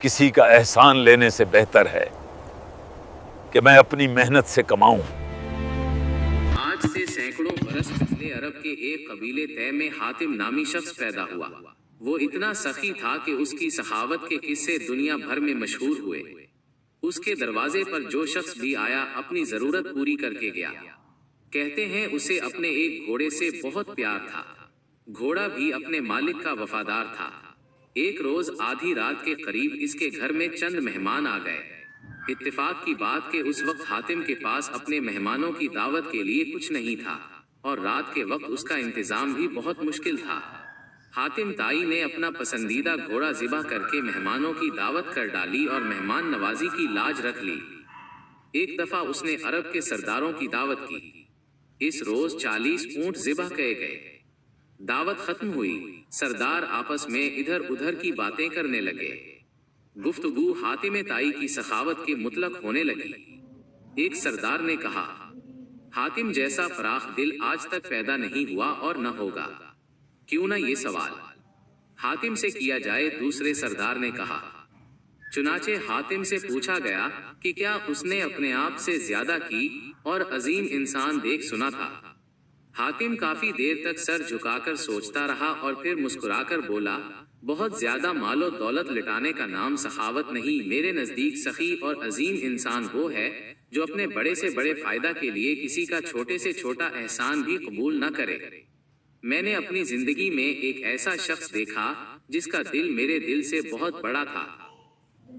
किसी का एहसान लेने से बेहतर है कि मैं अपनी मेहनत से कमाऊं। आज से सैकड़ों बरस पहले अरब के एक कबीले तय में हातिम नामी शख्स पैदा हुआ। वो इतना सखी था कि उसकी सखावत के किस्से दुनिया भर में मशहूर हुए। उसके दरवाजे पर जो शख्स भी आया अपनी जरूरत पूरी करके गया। कहते हैं उसे अपने एक घोड़े से बहुत प्यार था। घोड़ा भी अपने मालिक का वफादार था। एक रोज आधी रात के करीब इसके घर में चंद मेहमान आ गए। इत्तेफाक की बात कि उस वक्त हातिम के पास अपने मेहमानों की दावत के लिए कुछ नहीं था और रात के वक्त उसका इंतजाम भी बहुत मुश्किल था। हातिम ताई ने अपना पसंदीदा घोड़ा ज़िबा करके मेहमानों की दावत कर डाली और मेहमान नवाजी की लाज रख ली। एक दफा उसने अरब के सरदारों की दावत की। इस रोज 40 ऊंट ज़िबा किए गए। दावत खत्म हुई। सरदार आपस में इधर उधर की बातें करने लगे। गुफ्तगू हातिम ताई की सखावत के मुतलक होने लगी। एक सरदार ने कहा, हातिम जैसा फराख दिल आज तक पैदा नहीं हुआ और न होगा। क्यों न ये सवाल हातिम से किया जाए। दूसरे सरदार ने कहा। चुनाचे हातिम से पूछा गया कि क्या उसने अपने आप से ज्यादा की और अजीम इंसान देख सुना था। हातिम काफी देर तक सर झुकाकर सोचता रहा और फिर मुस्कुराकर बोला, बहुत ज्यादा मालो दौलत लुटाने का नाम सखावत नहीं। मेरे नजदीक सखी और अजीम इंसान वो है जो अपने बड़े से बड़े फायदा के लिए किसी का छोटे से छोटा एहसान भी कबूल न करे। मैंने अपनी जिंदगी में एक ऐसा शख्स देखा जिसका दिल मेरे दिल से बहुत बड़ा था।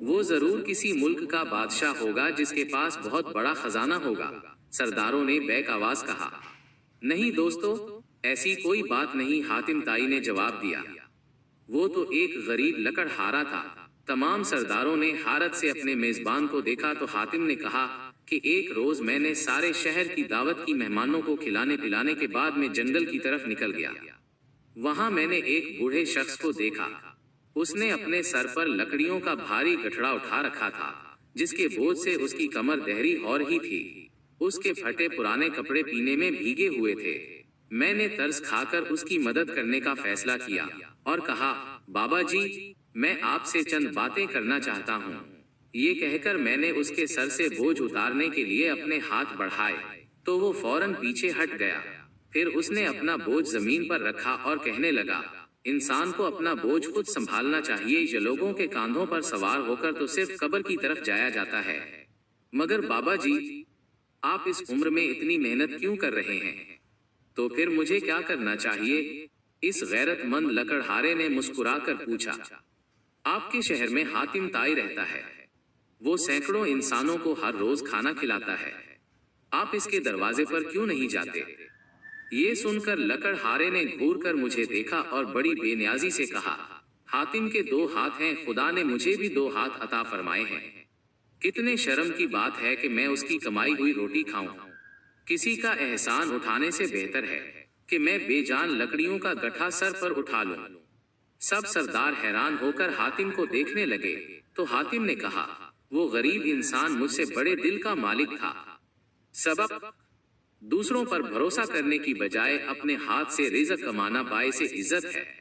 वो जरूर किसी मुल्क का बादशाह होगा जिसके पास बहुत बड़ा खजाना होगा। सरदारों ने बैक आवाज कहा, नहीं दोस्तों, ऐसी कोई बात नहीं। हातिम ताई ने जवाब दिया, वो तो एक गरीब लकड़हारा था। तमाम सरदारों ने हारत से अपने मेजबान को देखा तो हातिम ने कहा कि एक रोज मैंने सारे शहर की दावत की मेहमानों को खिलाने पिलाने के बाद मैं जंगल की तरफ निकल गया। वहां मैंने एक बूढ़े शख्स को देखा। उसने अपने सर पर लकड़ियों का भारी गठड़ा उठा रखा था जिसके बोझ से उसकी कमर दहरी हो रही थी। उसके फटे पुराने कपड़े पीने में भीगे हुए थे। मैंने तरस खाकर उसकी मदद करने का फैसला किया और कहा, बाबा जी, मैं आपसे चंद बातें करना चाहता हूँ। ये कहकर मैंने उसके सर से बोझ उतारने के लिए अपने हाथ बढ़ाए तो वो फौरन पीछे हट गया। फिर उसने अपना बोझ जमीन पर रखा और कहने लगा, इंसान को अपना बोझ खुद संभालना चाहिए। ये लोगों के कांधों पर सवार होकर तो सिर्फ कब्र की तरफ जाया जाता है। मगर बाबा जी, आप इस उम्र में इतनी मेहनत क्यों कर रहे हैं? तो फिर मुझे क्या करना चाहिए? इस गैरतमंद लकड़हारे ने मुस्कुराकर पूछा। आपके शहर में हातिम ताई रहता है। वो सैकड़ों इंसानों को हर रोज खाना खिलाता है। आप इसके दरवाजे पर क्यों नहीं जाते? ये सुनकर लकड़हारे ने घूर कर मुझे देखा और बड़ी बेनियाजी से कहा, हातिम के 2 हाथ हैं, खुदा ने मुझे भी 2 हाथ अता फरमाए हैं। कितने शर्म की बात है कि मैं उसकी कमाई हुई रोटी खाऊं। किसी का एहसान उठाने से बेहतर है कि मैं बेजान लकड़ियों का गट्ठा सर पर उठा लूं। सब सरदार हैरान होकर हातिम को देखने लगे तो हातिम ने कहा, वो गरीब इंसान मुझसे बड़े दिल का मालिक था। सबक, दूसरों पर भरोसा करने की बजाय अपने हाथ से रिज़्क कमाना बाइसे इज्जत है।